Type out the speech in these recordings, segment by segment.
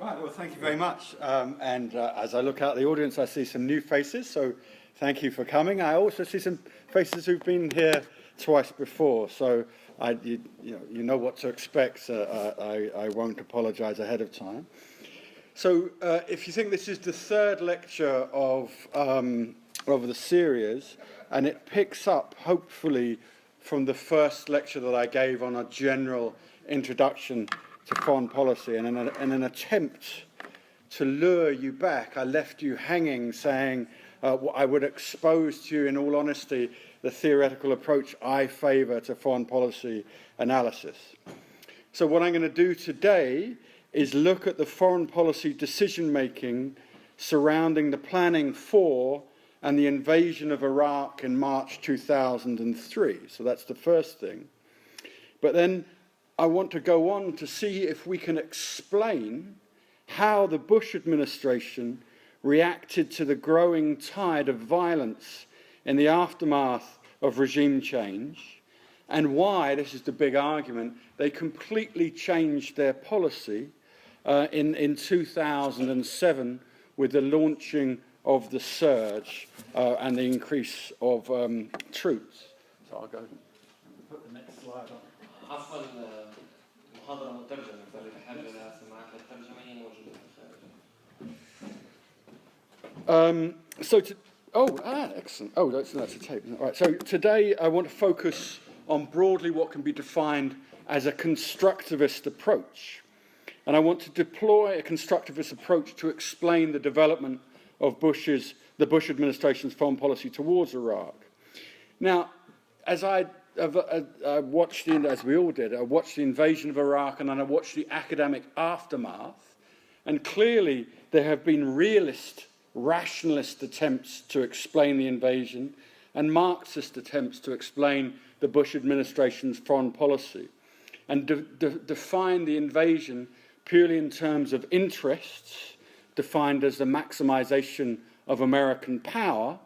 Right, well, thank you very much. As I look out the audience, I see some new faces, so thank you for coming. I also see some faces who've been here twice before, so you know what to expect, so I won't apologise ahead of time. So if you think this is the third lecture of the series, and it picks up, hopefully, from the first lecture that I gave on a general introduction to foreign policy, and in an attempt to lure you back, I left you hanging saying I would expose to you, in all honesty, the theoretical approach I favour to foreign policy analysis. So what I'm going to do today is look at the foreign policy decision-making surrounding the planning for and the invasion of Iraq in March 2003. So that's the first thing. But then I want to go on to see if we can explain how the Bush administration reacted to the growing tide of violence in the aftermath of regime change, and why, this is the big argument, they completely changed their policy in 2007 with the launching of the surge and the increase of troops. So I'll go put the next slide on. عفوا المحاضرة مترجمة فاللي بحب سماعات للترجمة هي موجودة في الخارج. Excellent. Oh, that's a tape. All right. So today I want to focus on broadly what can be defined as a constructivist approach, and I want to deploy a constructivist approach to explain the development of the Bush administration's foreign policy towards Iraq. Now, as I watched, as we all did, I watched the invasion of Iraq, and then I watched the academic aftermath, and clearly there have been realist, rationalist attempts to explain the invasion and Marxist attempts to explain the Bush administration's foreign policy and define the invasion purely in terms of interests, defined as the maximization of American power,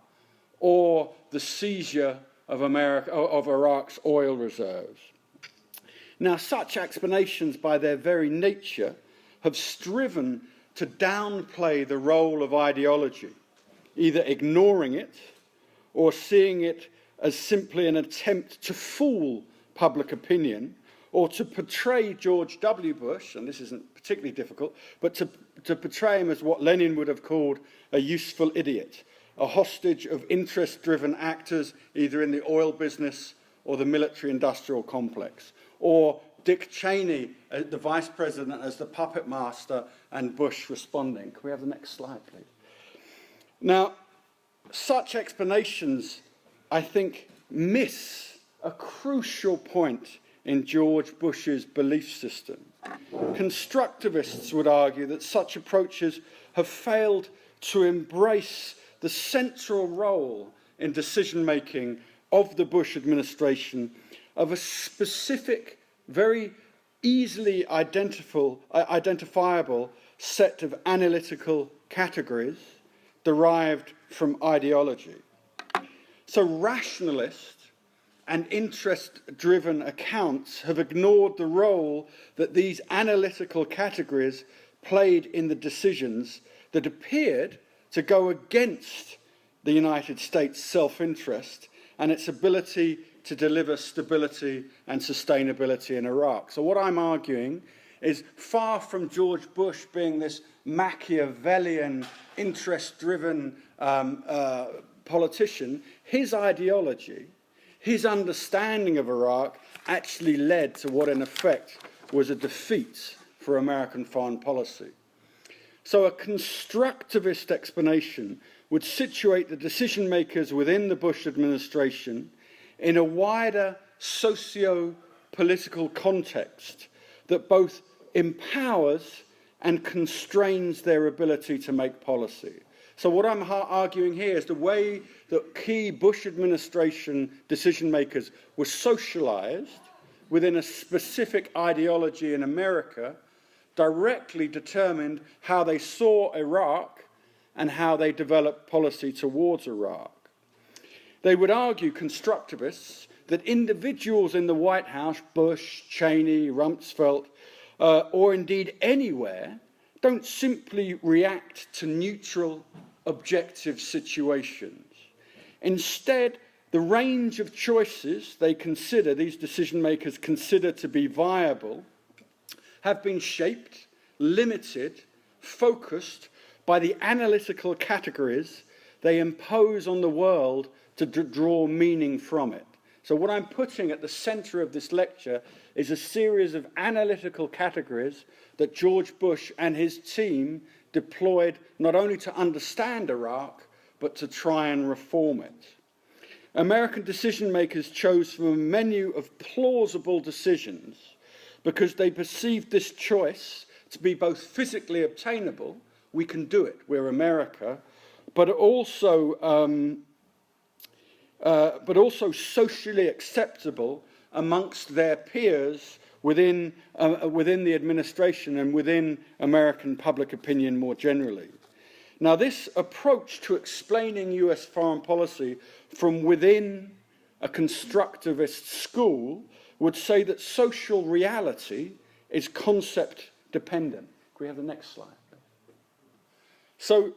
or the seizure of Iraq's oil reserves. Now, such explanations, by their very nature, have striven to downplay the role of ideology, either ignoring it or seeing it as simply an attempt to fool public opinion, or to portray George W. Bush, and this isn't particularly difficult, but to portray him as what Lenin would have called a useful idiot, a hostage of interest-driven actors, either in the oil business or the military-industrial complex, or Dick Cheney, the vice president, as the puppet master, and Bush responding. Can we have the next slide, please? Now, such explanations, I think, miss a crucial point in George Bush's belief system. Constructivists would argue that such approaches have failed to embrace the central role in decision-making of the Bush administration of a specific, very easily identifiable set of analytical categories derived from ideology. So rationalist and interest-driven accounts have ignored the role that these analytical categories played in the decisions that appeared to go against the United States' self-interest and its ability to deliver stability and sustainability in Iraq. So what I'm arguing is, far from George Bush being this Machiavellian, interest-driven politician, his ideology, his understanding of Iraq actually led to what in effect was a defeat for American foreign policy. So a constructivist explanation would situate the decision makers within the Bush administration in a wider socio-political context that both empowers and constrains their ability to make policy. So what I'm arguing here is the way that key Bush administration decision makers were socialized within a specific ideology in America directly determined how they saw Iraq and how they developed policy towards Iraq. They would argue, constructivists, that individuals in the White House, Bush, Cheney, Rumsfeld, or indeed anywhere, don't simply react to neutral, objective situations. Instead, the range of choices these decision makers consider to be viable, have been shaped, limited, focused by the analytical categories they impose on the world to draw meaning from it. So what I'm putting at the centre of this lecture is a series of analytical categories that George Bush and his team deployed not only to understand Iraq, but to try and reform it. American decision makers chose from a menu of plausible decisions because they perceived this choice to be both physically obtainable, we can do it, we're America, but also socially acceptable amongst their peers within the administration and within American public opinion more generally. Now, this approach to explaining US foreign policy from within a constructivist school would say that social reality is concept dependent. Can we have the next slide? So,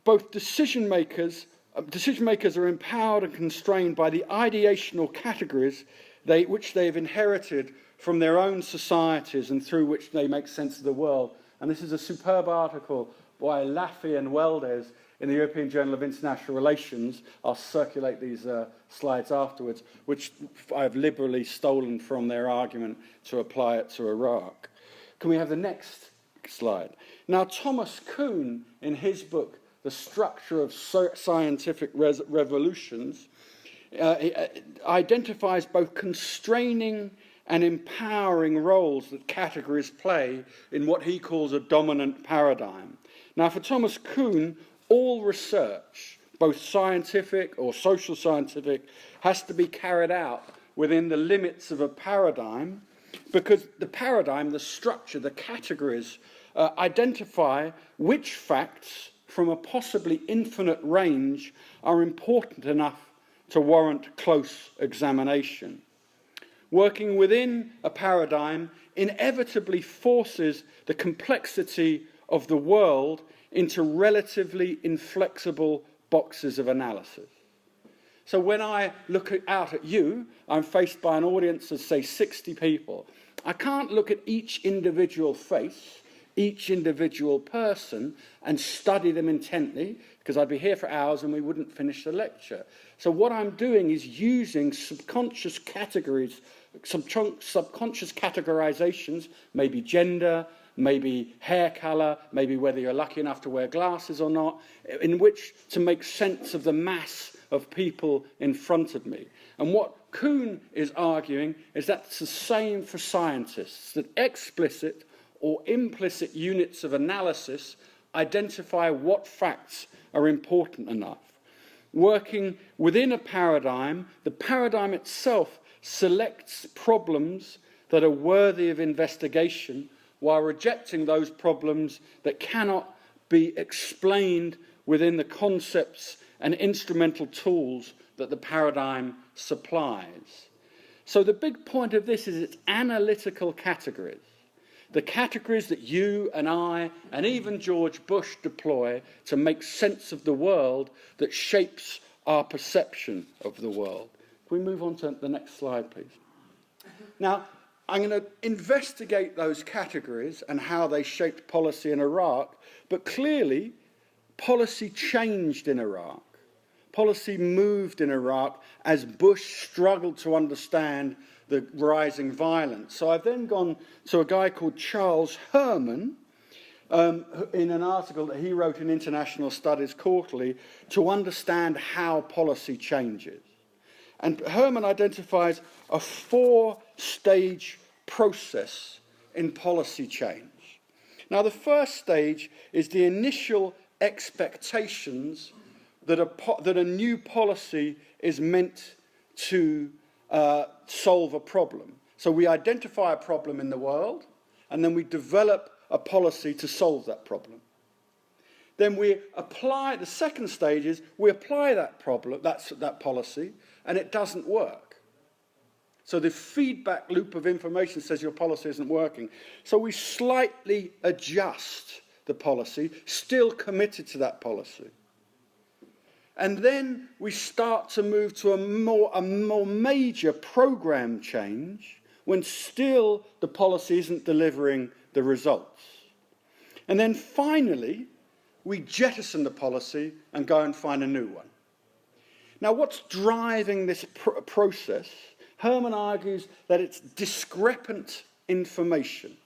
both decision makers are empowered and constrained by the ideational categories which they have inherited from their own societies and through which they make sense of the world. And this is a superb article by Laffey and Welders in the European Journal of International Relations. I'll circulate these slides afterwards, which I've liberally stolen from their argument to apply it to Iraq. Can we have the next slide? Now, Thomas Kuhn, in his book, The Structure of Scientific Revolutions, identifies both constraining and empowering roles that categories play in what he calls a dominant paradigm. Now, for Thomas Kuhn, all research, both scientific or social scientific, has to be carried out within the limits of a paradigm, because the paradigm, the structure, the categories identify which facts from a possibly infinite range are important enough to warrant close examination. Working within a paradigm inevitably forces the complexity of the world into relatively inflexible boxes of analysis. So when I look out at you, I'm faced by an audience of, say, 60 people. I can't look at each individual face, each individual person, and study them intently, because I'd be here for hours and we wouldn't finish the lecture. So what I'm doing is using subconscious categories, subconscious categorizations, maybe gender, maybe hair colour, maybe whether you're lucky enough to wear glasses or not, in which to make sense of the mass of people in front of me. And what Kuhn is arguing is that's the same for scientists, that explicit or implicit units of analysis identify what facts are important enough. Working within a paradigm, the paradigm itself selects problems that are worthy of investigation while rejecting those problems that cannot be explained within the concepts and instrumental tools that the paradigm supplies. So the big point of this is its analytical categories. The categories that you and I and even George Bush deploy to make sense of the world that shapes our perception of the world. Can we move on to the next slide, please? Now, I'm going to investigate those categories and how they shaped policy in Iraq, but clearly policy changed in Iraq. Policy moved in Iraq as Bush struggled to understand the rising violence. So I've then gone to a guy called Charles Herman in an article that he wrote in International Studies Quarterly to understand how policy changes. And Herman identifies a four-stage process in policy change. Now, the first stage is the initial expectations that a new policy is meant to solve a problem. So we identify a problem in the world, and then we develop a policy to solve that problem. Then we apply, the second stage is we apply that problem, that policy, and it doesn't work. So the feedback loop of information says your policy isn't working. So we slightly adjust the policy, still committed to that policy. And then we start to move to a more major program change when still the policy isn't delivering the results. And then finally, we jettison the policy and go and find a new one. Now, what's driving this process? Herman argues that it's discrepant information.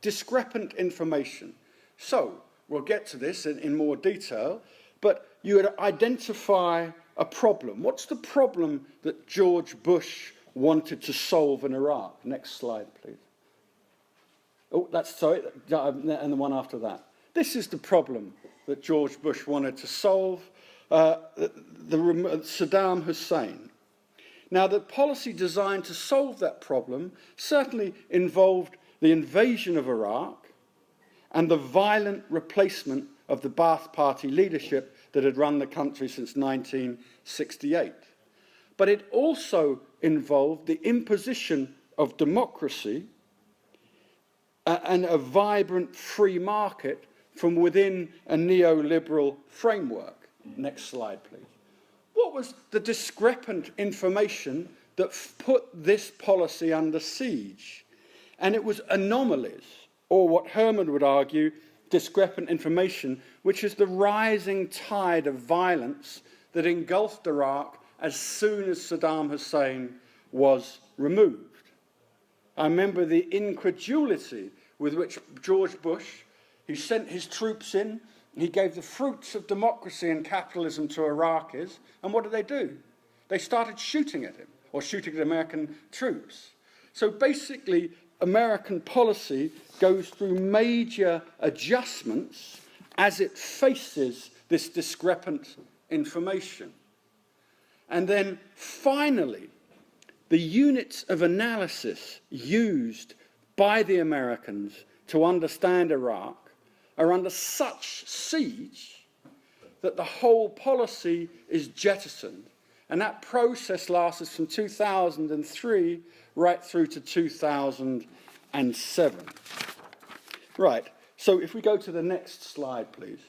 Discrepant information. So, we'll get to this in more detail, but you would identify a problem. What's the problem that George Bush wanted to solve in Iraq? Next slide, please. Oh, sorry, and the one after that. This is the problem that George Bush wanted to solve, Saddam Hussein. Now, the policy designed to solve that problem certainly involved the invasion of Iraq and the violent replacement of the Baath Party leadership that had run the country since 1968. But it also involved the imposition of democracy and a vibrant free market from within a neoliberal framework. Next slide, please. What was the discrepant information that put this policy under siege? And it was anomalies, or what Herman would argue, discrepant information, which is the rising tide of violence that engulfed Iraq as soon as Saddam Hussein was removed. I remember the incredulity with which George Bush, he sent his troops in, he gave the fruits of democracy and capitalism to Iraqis, and what did? They started shooting at him, or shooting at American troops. So basically, American policy goes through major adjustments as it faces this discrepant information. And then finally, the units of analysis used by the Americans to understand Iraq are under such siege that the whole policy is jettisoned. And that process lasts from 2003 right through to 2007. Right, so if we go to the next slide, please.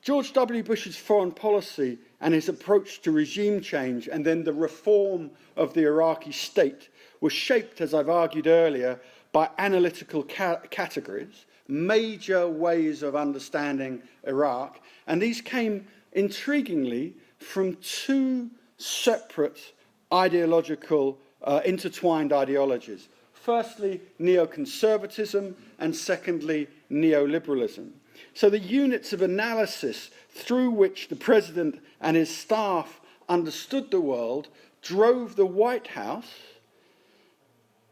George W. Bush's foreign policy and his approach to regime change and then the reform of the Iraqi state was shaped, as I've argued earlier, by analytical categories, major ways of understanding Iraq, and these came, intriguingly, from two separate ideological, intertwined ideologies. Firstly, neoconservatism, and secondly, neoliberalism. So the units of analysis through which the president and his staff understood the world drove the White House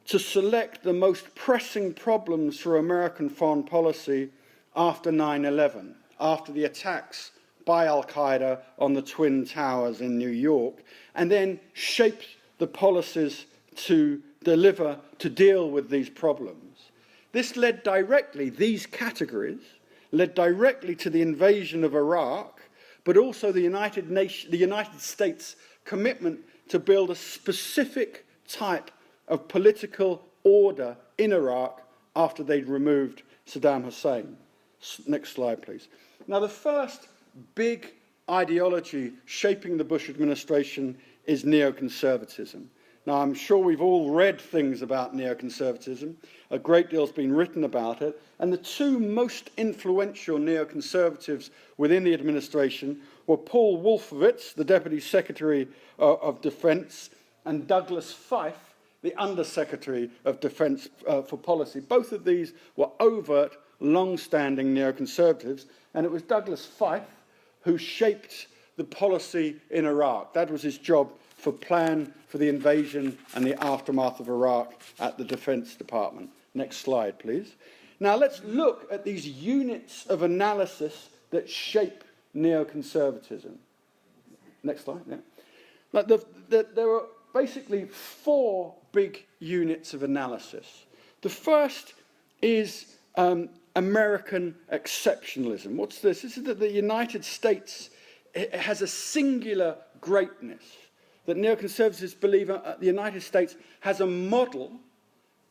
to select the most pressing problems for American foreign policy after 9/11, after the attacks by Al-Qaeda on the Twin Towers in New York, and then shaped the policies to deal with these problems. This led directly, these categories, led directly to the invasion of Iraq, but also the United States' commitment to build a specific type of political order in Iraq after they'd removed Saddam Hussein. Next slide, please. Now, the first big ideology shaping the Bush administration is neoconservatism. Now, I'm sure we've all read things about neoconservatism. A great deal's been written about it. And the two most influential neoconservatives within the administration were Paul Wolfowitz, the Deputy Secretary of Defense, and Douglas Feith, the Undersecretary of Defense for Policy. Both of these were overt, long-standing neoconservatives, and it was Douglas Feith who shaped the policy in Iraq. That was his job for plan for the invasion and the aftermath of Iraq at the Defense Department. Next slide, please. Now let's look at these units of analysis that shape neoconservatism. Next slide, yeah. Now, there are basically four big units of analysis. The first is American exceptionalism. What's this? This is that the United States has a singular greatness that neoconservatives believe the United States has a model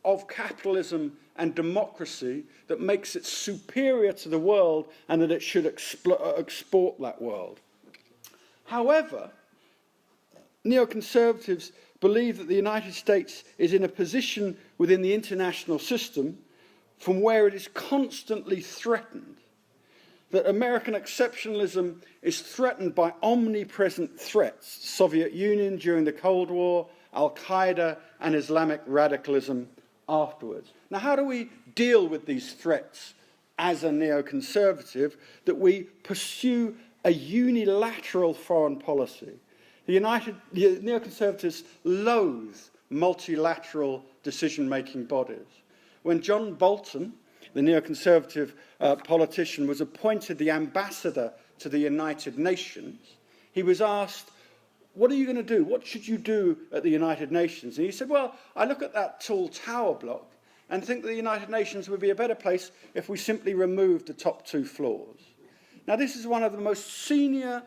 of capitalism and democracy that makes it superior to the world and that it should export that world. However, neoconservatives believe that the United States is in a position within the international system from where it is constantly threatened, that American exceptionalism is threatened by omnipresent threats, Soviet Union during the Cold War, Al-Qaeda and Islamic radicalism afterwards. Now, how do we deal with these threats as a neoconservative? That we pursue a unilateral foreign policy. The neoconservatives loathe multilateral decision-making bodies. When John Bolton, the neoconservative politician, was appointed the ambassador to the United Nations, he was asked, what are you going to do? What should you do at the United Nations? And he said, well, I look at that tall tower block and think that the United Nations would be a better place if we simply removed the top 2 floors. Now, this is one of the most senior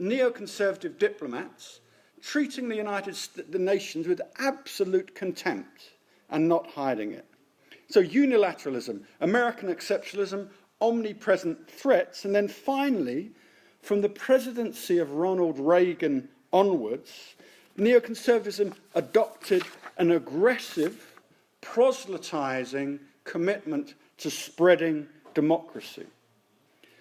neoconservative diplomats treating the Nations with absolute contempt and not hiding it. So unilateralism, American exceptionalism, omnipresent threats, and then finally, from the presidency of Ronald Reagan onwards, neoconservatism adopted an aggressive, proselytizing commitment to spreading democracy.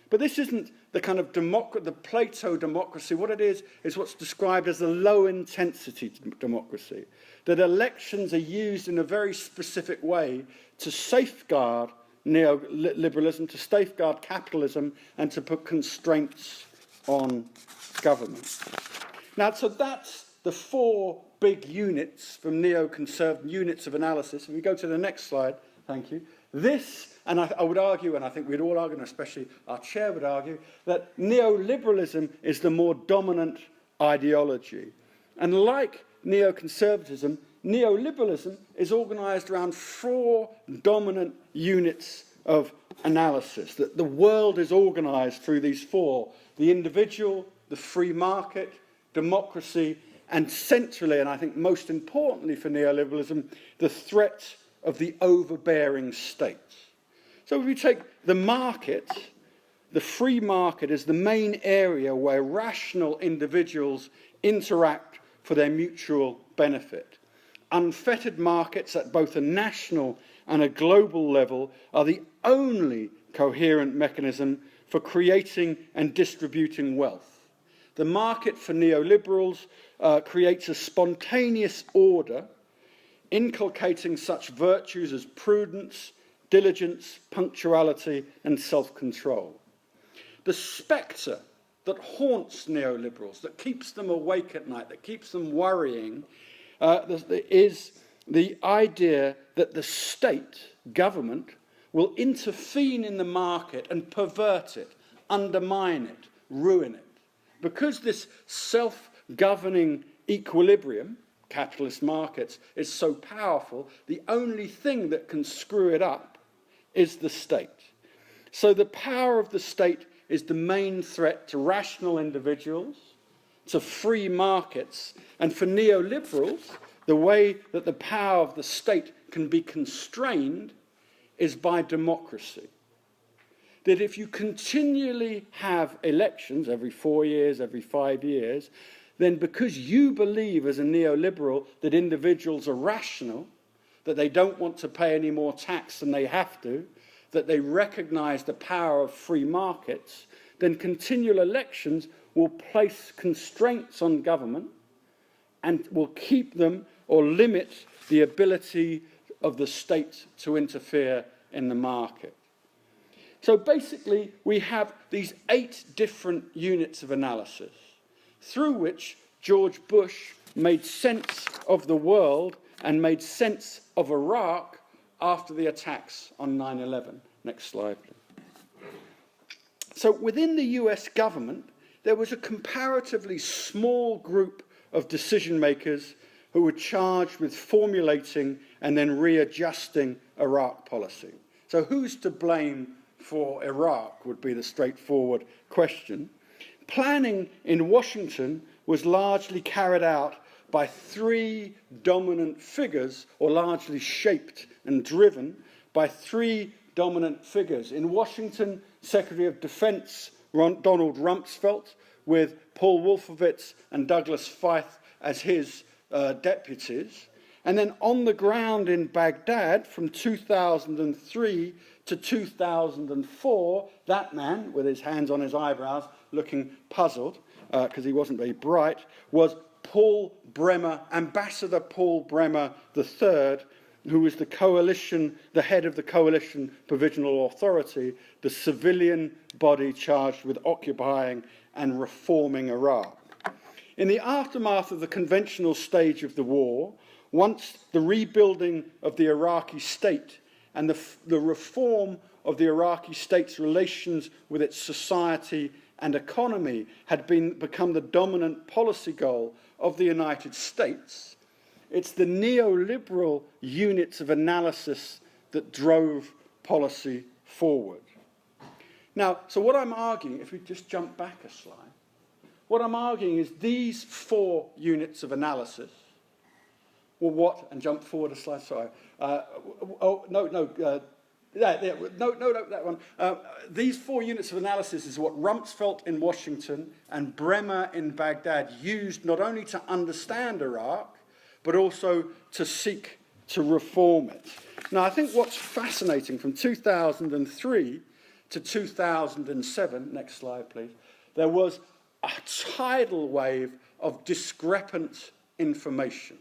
But this isn't the kind of the Plato democracy. What it is what's described as a low-intensity democracy, that elections are used in a very specific way to safeguard neoliberalism, to safeguard capitalism, and to put constraints on government. Now, so that's the 4 big units from neoconservative units of analysis. If we go to the next slide, thank you. This, and I would argue, and I think we'd all argue, and especially our chair would argue, that neoliberalism is the more dominant ideology. And like neoconservatism, neoliberalism is organised around 4 dominant units of analysis, that the world is organised through these 4: the individual, the free market, democracy, and centrally, and I think most importantly for neoliberalism, the threat of the overbearing state. So if we take the market, the free market is the main area where rational individuals interact for their mutual benefit. Unfettered markets at both a national and a global level are the only coherent mechanism for creating and distributing wealth. The market for neoliberals creates a spontaneous order inculcating such virtues as prudence, diligence, punctuality, and self-control. The spectre that haunts neoliberals, that keeps them awake at night, that keeps them worrying, is the idea that the state, government, will intervene in the market and pervert it, undermine it, ruin it. Because this self-governing equilibrium, capitalist markets, is so powerful, the only thing that can screw it up is the state. So the power of the state is the main threat to rational individuals, to free markets, and for neoliberals, the way that the power of the state can be constrained is by democracy. That if you continually have elections every 4 years, every 5 years, then because you believe as a neoliberal that individuals are rational, that they don't want to pay any more tax than they have to, that they recognise the power of free markets, then continual elections will place constraints on government and will keep them or limit the ability of the state to interfere in the market. So basically, we have these 8 different units of analysis through which George Bush made sense of the world and made sense of Iraq after the attacks on 9/11. Next slide, please. So within the US government, there was a comparatively small group of decision makers who were charged with formulating and then readjusting Iraq policy. So who's to blame for Iraq would be the straightforward question. Planning in Washington was largely carried out by three dominant figures, or largely shaped and driven by three dominant figures. In Washington, Secretary of Defense Donald Rumsfeld, with Paul Wolfowitz and Douglas Feith as his deputies. And then on the ground in Baghdad from 2003 to 2004, that man, with his hands on his eyebrows, looking puzzled, because he wasn't very bright, was Paul Bremer, Ambassador Paul Bremer III, who was the head of the Coalition Provisional Authority, the civilian body charged with occupying and reforming Iraq. In the aftermath of the conventional stage of the war, once the rebuilding of the Iraqi state and the reform of the Iraqi state's relations with its society and economy had become the dominant policy goal of the United States, it's the neoliberal units of analysis that drove policy forward. Now, so what I'm arguing, if we just jump back a slide, what I'm arguing is these four units of analysis, and jump forward a slide, sorry. That one. These four units of analysis is what Rumsfeld in Washington and Bremer in Baghdad used not only to understand Iraq, but also to seek to reform it. Now, I think what's fascinating from 2003 to 2007, next slide, please, there was a tidal wave of discrepant information,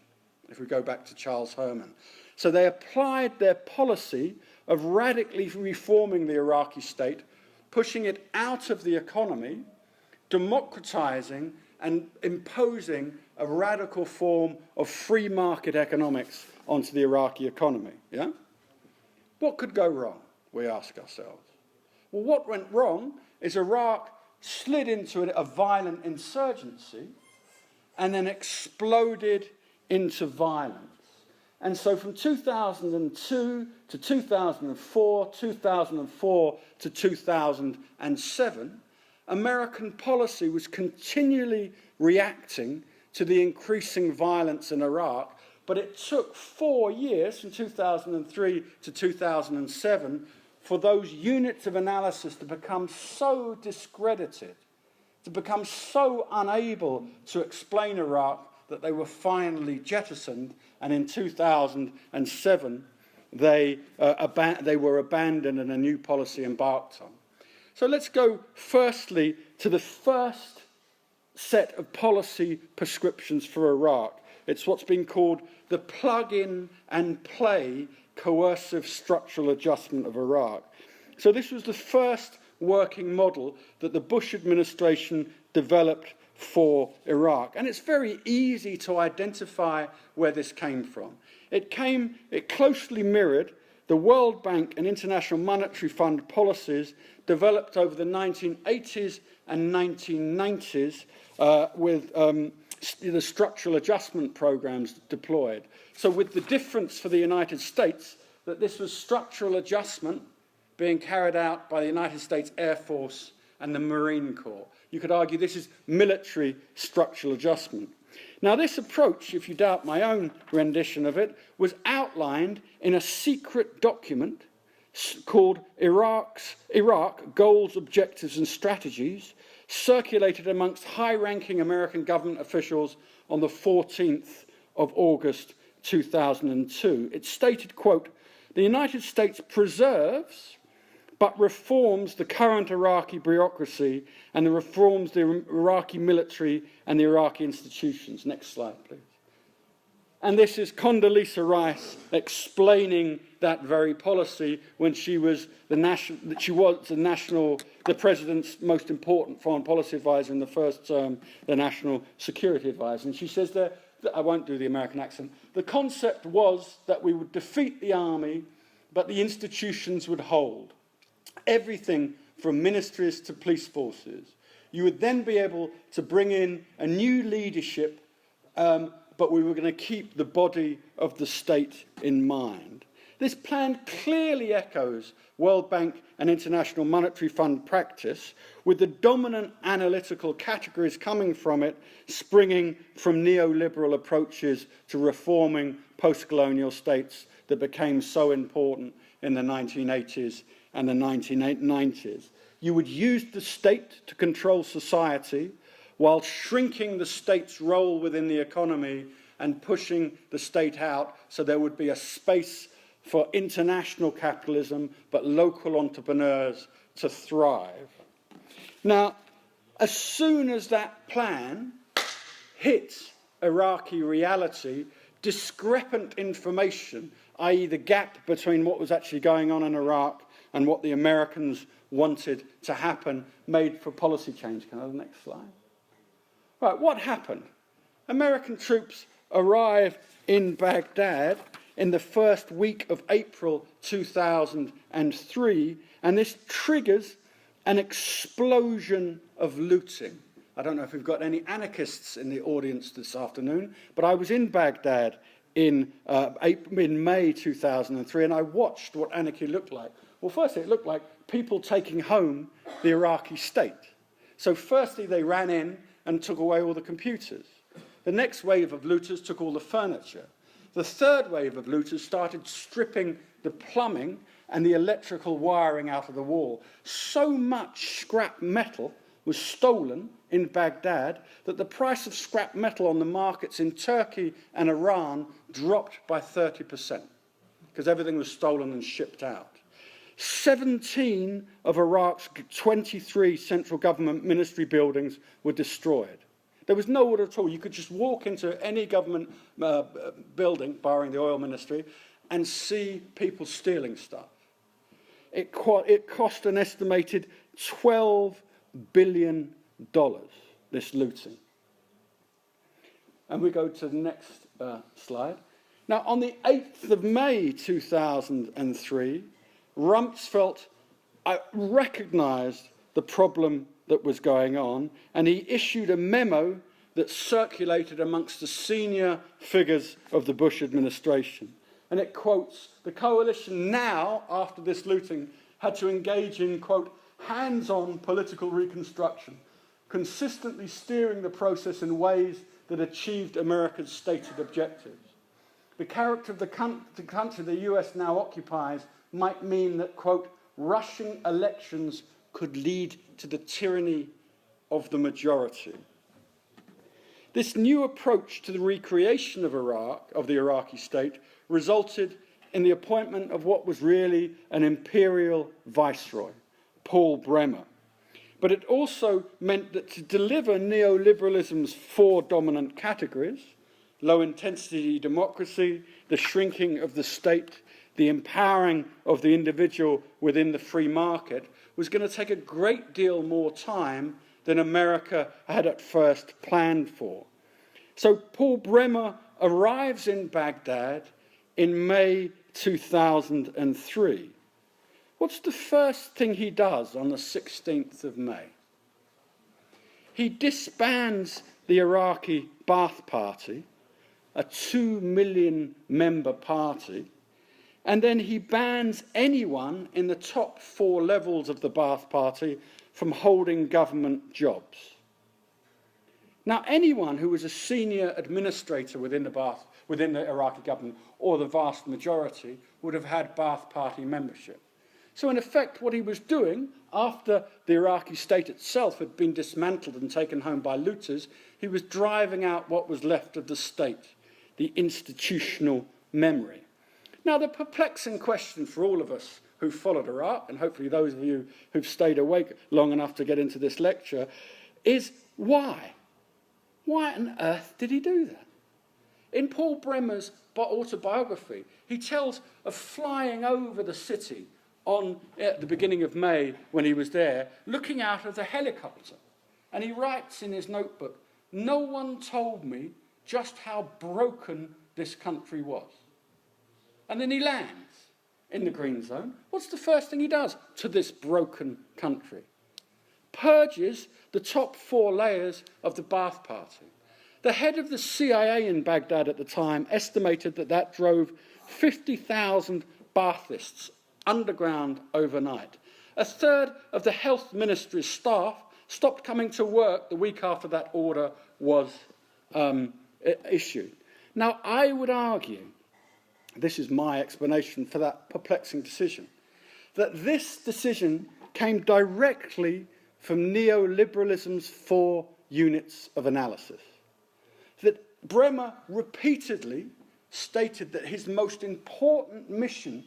if we go back to Charles Herman. So they applied their policy of radically reforming the Iraqi state, pushing it out of the economy, democratizing and imposing a radical form of free market economics onto the Iraqi economy. Yeah? What could go wrong, we ask ourselves? Well, what went wrong is Iraq slid into a violent insurgency and then exploded into violence. And so from 2002 to 2004, 2004 to 2007, American policy was continually reacting to the increasing violence in Iraq, but it took 4 years, from 2003 to 2007, for those units of analysis to become so discredited, to become so unable to explain Iraq that they were finally jettisoned, and in 2007 they were abandoned and a new policy embarked on. So let's go firstly to the first set of policy prescriptions for Iraq. It's what's been called the plug-in and play coercive structural adjustment of Iraq. So this was the first working model that the Bush administration developed for Iraq. And it's very easy to identify where this came from. It closely mirrored the World Bank and International Monetary Fund policies developed over the 1980s and 1990s with the structural adjustment programs deployed. So with the difference for the United States that this was structural adjustment being carried out by the United States Air Force and the Marine Corps. You could argue this is military structural adjustment. Now, this approach, if you doubt my own rendition of it, was outlined in a secret document called Iraq Goals, Objectives and Strategies, circulated amongst high-ranking American government officials on the 14th of August 2002. It stated, quote, "The United States preserves but reforms the current Iraqi bureaucracy and reforms the Iraqi military and the Iraqi institutions."Xt slide, please. And this is Condoleezza Rice explaining that very policy when she was the president's most important foreign policy advisor in the first term, the national security advisor. And she says there, I won't do the American accent, the concept was that we would defeat the army, but the institutions would hold. Everything from ministries to police forces. You would then be able to bring in a new leadership, but we were going to keep the body of the state in mind. This plan clearly echoes World Bank and International Monetary Fund practice, with the dominant analytical categories coming from it springing from neoliberal approaches to reforming post-colonial states that became so important in the 1980s and the 1990s. You would use the state to control society while shrinking the state's role within the economy and pushing the state out so there would be a space for international capitalism but local entrepreneurs to thrive. Now, as soon as that plan hit Iraqi reality, discrepant information, i.e. the gap between what was actually going on in Iraq and what the Americans wanted to happen, made for policy change. Can I have the next slide? Right, what happened? American troops arrived in Baghdad in the first week of April 2003, and this triggers an explosion of looting. I don't know if we've got any anarchists in the audience this afternoon, but I was in Baghdad in May 2003, and I watched what anarchy looked like. Well, firstly, it looked like people taking home the Iraqi state. So firstly, they ran in and took away all the computers. The next wave of looters took all the furniture. The third wave of looters started stripping the plumbing and the electrical wiring out of the wall. So much scrap metal was stolen in Baghdad that the price of scrap metal on the markets in Turkey and Iran dropped by 30% because everything was stolen and shipped out. 17 of Iraq's 23 central government ministry buildings were destroyed. There was no order at all. You could just walk into any government building, barring the oil ministry, and see people stealing stuff. It cost an estimated $12 billion, this looting. And we go to the next slide. Now, on the 8th of May 2003, Rumsfeld recognised the problem that was going on, and he issued a memo that circulated amongst the senior figures of the Bush administration. And it quotes, the coalition now, after this looting, had to engage in, quote, hands-on political reconstruction, consistently steering the process in ways that achieved America's stated objectives. The character of the country the US now occupies might mean that, quote, rushing elections could lead to the tyranny of the majority. This new approach to the recreation of Iraq, of the Iraqi state, resulted in the appointment of what was really an imperial viceroy, Paul Bremer. But it also meant that to deliver neoliberalism's four dominant categories, low-intensity democracy, the shrinking of the state, the empowering of the individual within the free market, was going to take a great deal more time than America had at first planned for. So Paul Bremer arrives in Baghdad in May 2003. What's the first thing he does on the 16th of May? He disbands the Iraqi Baath Party, a 2 million member party, and then he bans anyone in the top 4 levels of the Baath Party from holding government jobs. Now, anyone who was a senior administrator within the Iraqi government, or the vast majority, would have had Baath Party membership. So in effect, what he was doing, after the Iraqi state itself had been dismantled and taken home by looters, he was driving out what was left of the state, the institutional memory. Now, the perplexing question for all of us who followed Iraq, and hopefully those of you who've stayed awake long enough to get into this lecture, is why? Why on earth did he do that? In Paul Bremer's autobiography, he tells of flying over the city at the beginning of May when he was there, looking out of the helicopter. And he writes in his notebook, "No one told me just how broken this country was." And then he lands in the green zone. What's the first thing he does to this broken country? Purges the top 4 layers of the Baath Party. The head of the CIA in Baghdad at the time estimated that drove 50,000 Baathists underground overnight. A third of the health ministry's staff stopped coming to work the week after that order was issued. Now, I would argue, this is my explanation for that perplexing decision, that this decision came directly from neoliberalism's 4 units of analysis. That Bremer repeatedly stated that his most important mission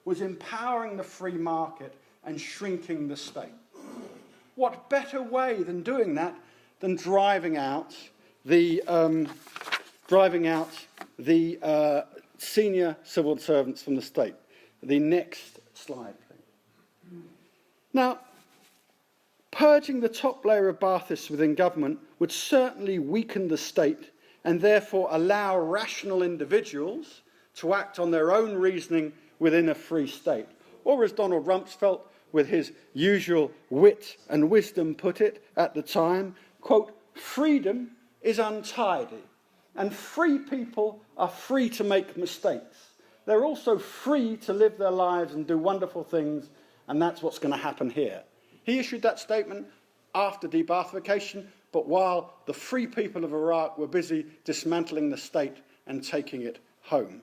was empowering the free market and shrinking the state. What better way than doing that than driving out the senior civil servants from the state? The next slide, please. Now, purging the top layer of Baathists within government would certainly weaken the state and therefore allow rational individuals to act on their own reasoning within a free state. Or as Donald Rumsfeld, with his usual wit and wisdom, put it at the time, quote, freedom is untidy, and free people are free to make mistakes. They're also free to live their lives and do wonderful things, and that's what's going to happen here. He issued that statement after de-Baathification, but while the free people of Iraq were busy dismantling the state and taking it home.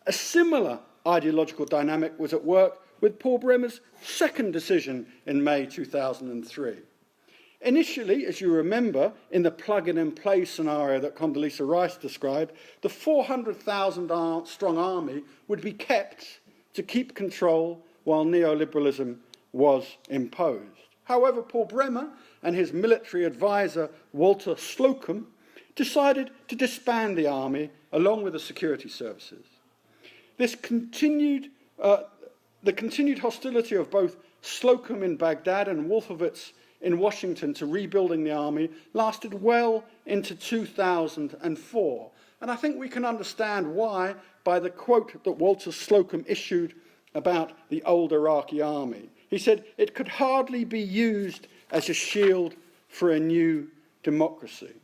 A similar ideological dynamic was at work with Paul Bremer's second decision in May 2003. Initially, as you remember, in the plug-in-and-play scenario that Condoleezza Rice described, the 400,000 strong army would be kept to keep control while neoliberalism was imposed. However, Paul Bremer and his military advisor, Walter Slocum, decided to disband the army along with the security services. The continued hostility of both Slocum in Baghdad and Wolfowitz in Washington to rebuilding the army lasted well into 2004. And I think we can understand why by the quote that Walter Slocum issued about the old Iraqi army. He said, "It could hardly be used as a shield for a new democracy."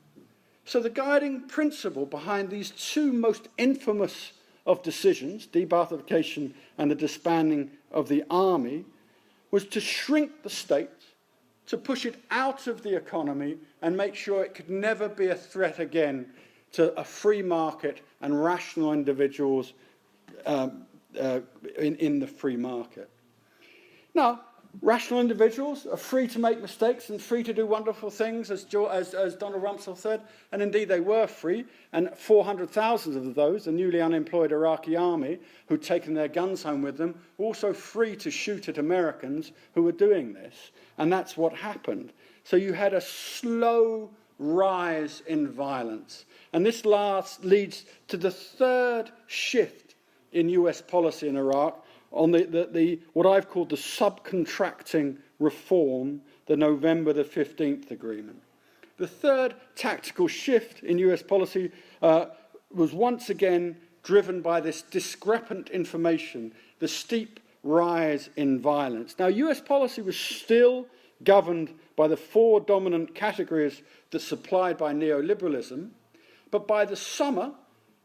So the guiding principle behind these 2 most infamous of decisions, de-Baathification and the disbanding of the army, was to shrink the state, to push it out of the economy and make sure it could never be a threat again to a free market and rational individuals in the free market. Now, rational individuals are free to make mistakes and free to do wonderful things, as Donald Rumsfeld said, and indeed they were free, and 400,000 of those, the newly unemployed Iraqi army, who'd taken their guns home with them, were also free to shoot at Americans who were doing this, and that's what happened. So you had a slow rise in violence, and this leads to the third shift in US policy in Iraq, on what I've called the subcontracting reform, the November the 15th agreement. The third tactical shift in US policy was once again driven by this discrepant information, the steep rise in violence. Now, US policy was still governed by the 4 dominant categories that's supplied by neoliberalism, but by the summer,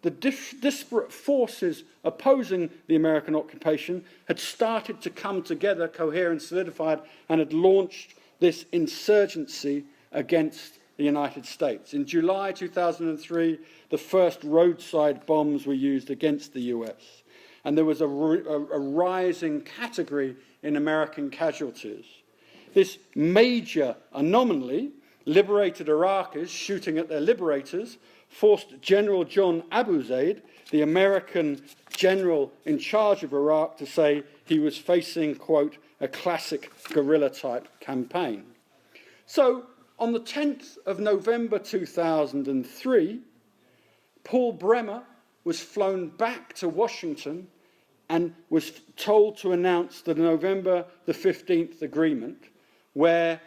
the disparate forces opposing the American occupation had started to come together, coherent, solidified, and had launched this insurgency against the United States. In July 2003, the first roadside bombs were used against the US, and there was a rising category in American casualties. This major anomaly, liberated Iraqis shooting at their liberators, forced General John Abu Zaid, the American general in charge of Iraq, to say he was facing, quote, a classic guerrilla-type campaign. So, on the 10th of November 2003, Paul Bremer was flown back to Washington and was told to announce the November the 15th agreement, where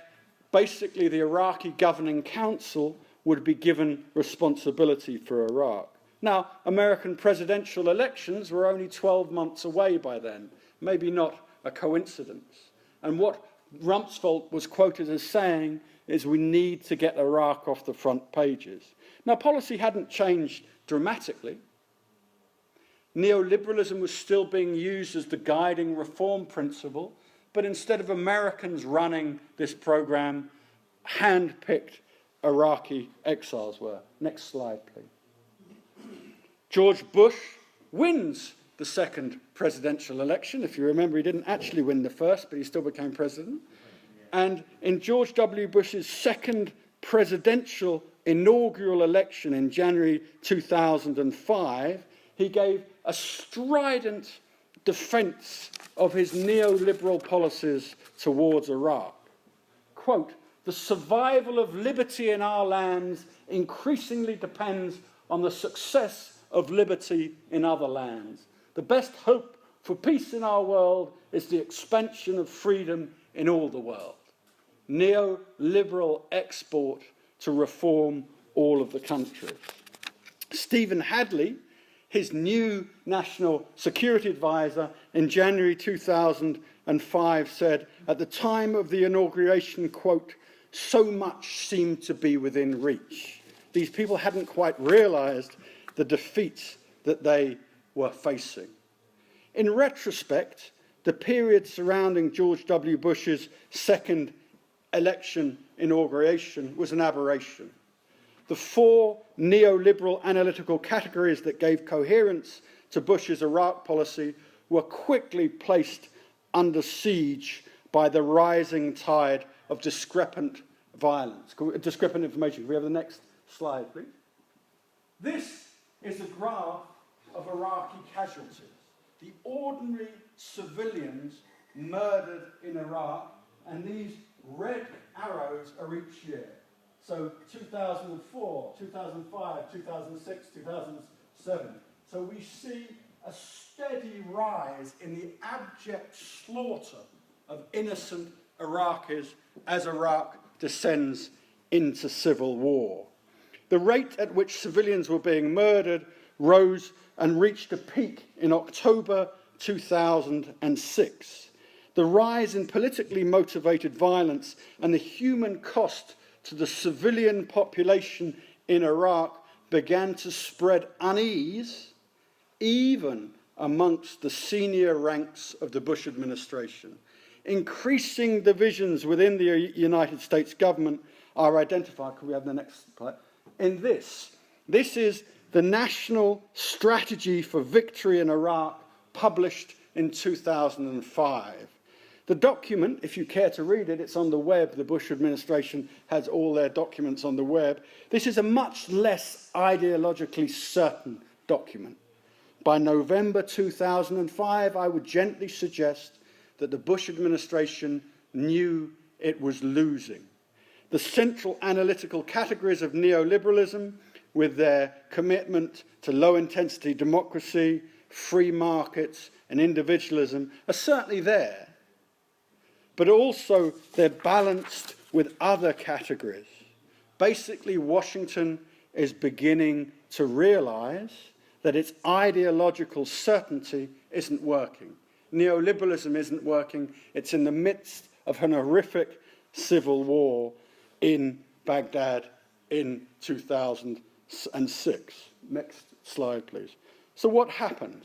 basically the Iraqi Governing Council would be given responsibility for Iraq. Now, American presidential elections were only 12 months away by then, maybe not a coincidence. And what Rumsfeld was quoted as saying is we need to get Iraq off the front pages. Now, policy hadn't changed dramatically, Neoliberalism was still being used as the guiding reform principle, but instead of Americans running this program, hand-picked Iraqi exiles were. Next slide, please. George Bush wins the second presidential election. If you remember, he didn't actually win the first, but he still became president. And in George W. Bush's second presidential inaugural election in January 2005, he gave a strident defense of his neoliberal policies towards Iraq. Quote, "The survival of liberty in our lands increasingly depends on the success of liberty in other lands. The best hope for peace in our world is the expansion of freedom in all the world. Neoliberal export to reform all of the countries." Stephen Hadley, his new national security advisor, in January 2005 said, at the time of the inauguration, quote, "So much seemed to be within reach." These people hadn't quite realized the defeat that they were facing. In retrospect, the period surrounding George W. Bush's second election inauguration was an aberration. The four neoliberal analytical categories that gave coherence to Bush's Iraq policy were quickly placed under siege by the rising tide of discrepant violence, discrepant information. Can we have the next slide, please? This is a graph of Iraqi casualties. The ordinary civilians murdered in Iraq, and these red arrows are each year. So 2004, 2005, 2006, 2007. So we see a steady rise in the abject slaughter of innocent Iraqis as Iraq descends into civil war. The rate at which civilians were being murdered rose and reached a peak in October 2006. The rise in politically motivated violence and the human cost to the civilian population in Iraq began to spread unease even amongst the senior ranks of the Bush administration. Increasing divisions within the United States government are identified. Can we have the next slide? In this is the National Strategy for Victory in Iraq, published in 2005. The document, if you care to read it, it's on the web. The Bush administration has all their documents on the web. This is a much less ideologically certain document. By November 2005, I would gently suggest that the Bush administration knew it was losing. The central analytical categories of neoliberalism, with their commitment to low-intensity democracy, free markets, and individualism, are certainly there. But also they're balanced with other categories. Basically, Washington is beginning to realize that its ideological certainty isn't working. Neoliberalism isn't working. It's in the midst of an horrific civil war in Baghdad in 2006. Next slide, please. So what happens?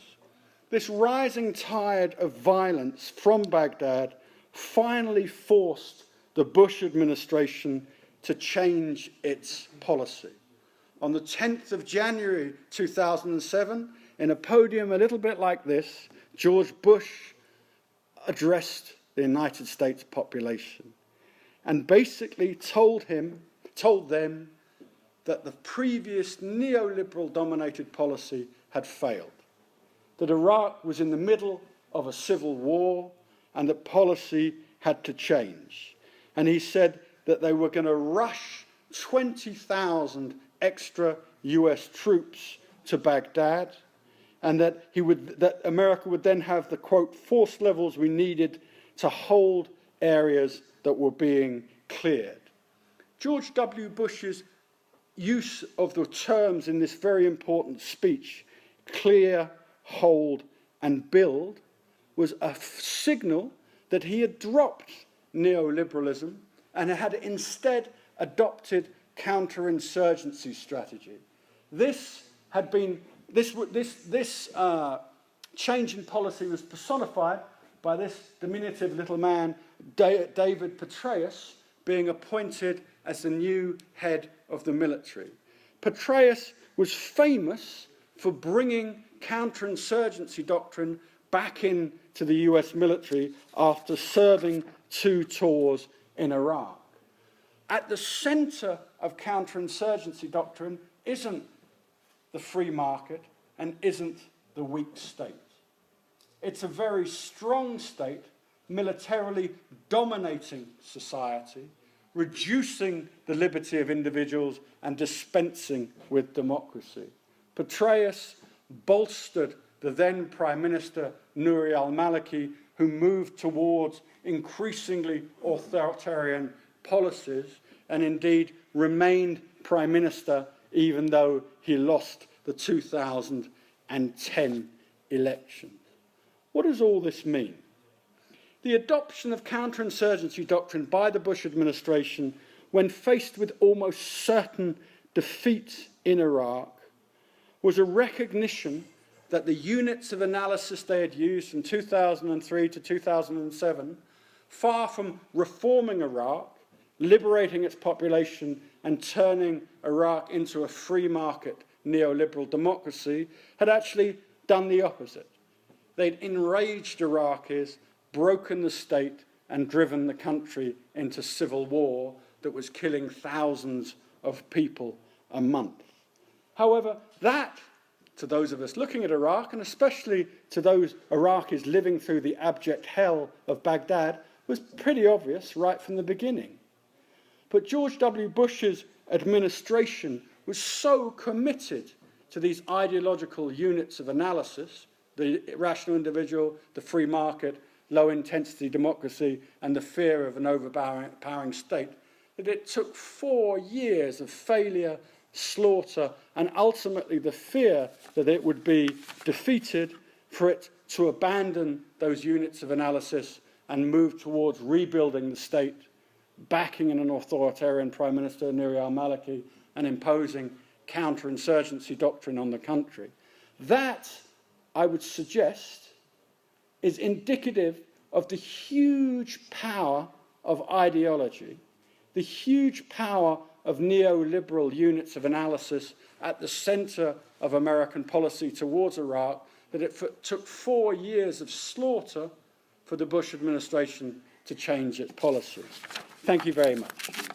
This rising tide of violence from Baghdad finally forced the Bush administration to change its policy. On the 10th of January 2007, in a podium a little bit like this, George Bush addressed the United States population and basically told them that the previous neoliberal-dominated policy had failed, that Iraq was in the middle of a civil war and that policy had to change. And he said that they were going to rush 20,000 extra US troops to Baghdad, and that America would then have the, quote, force levels we needed to hold areas that were being cleared. George W. Bush's use of the terms in this very important speech, clear, hold, and build, was a signal that he had dropped neoliberalism and had instead adopted counterinsurgency strategy. This had been This change in policy was personified by this diminutive little man, David Petraeus, being appointed as the new head of the military. Petraeus was famous for bringing counterinsurgency doctrine back into the US military after serving 2 tours in Iraq. At the centre of counterinsurgency doctrine isn't the free market and isn't the weak state. It's a very strong state militarily dominating society, reducing the liberty of individuals and dispensing with democracy. Petraeus bolstered the then Prime Minister Nouri al-Maliki, who moved towards increasingly authoritarian policies and indeed remained Prime Minister even though he lost the 2010 elections. What does all this mean? The adoption of counterinsurgency doctrine by the Bush administration, when faced with almost certain defeat in Iraq, was a recognition that the units of analysis they had used from 2003 to 2007, far from reforming Iraq, liberating its population and turning Iraq into a free market neoliberal democracy, had actually done the opposite. They'd enraged Iraqis, broken the state and driven the country into civil war that was killing thousands of people a month. However, that, to those of us looking at Iraq, and especially to those Iraqis living through the abject hell of Baghdad, was pretty obvious right from the beginning. But George W. Bush's administration was so committed to these ideological units of analysis, the rational individual, the free market, low-intensity democracy, and the fear of an overpowering state, that it took 4 years of failure, slaughter, and ultimately the fear that it would be defeated for it to abandon those units of analysis and move towards rebuilding the state, backing in an authoritarian Prime Minister, Nouri al-Maliki, and imposing counterinsurgency doctrine on the country. That, I would suggest, is indicative of the huge power of ideology, the huge power of neoliberal units of analysis at the centre of American policy towards Iraq, that it took 4 years of slaughter for the Bush administration to change its policy. Thank you very much.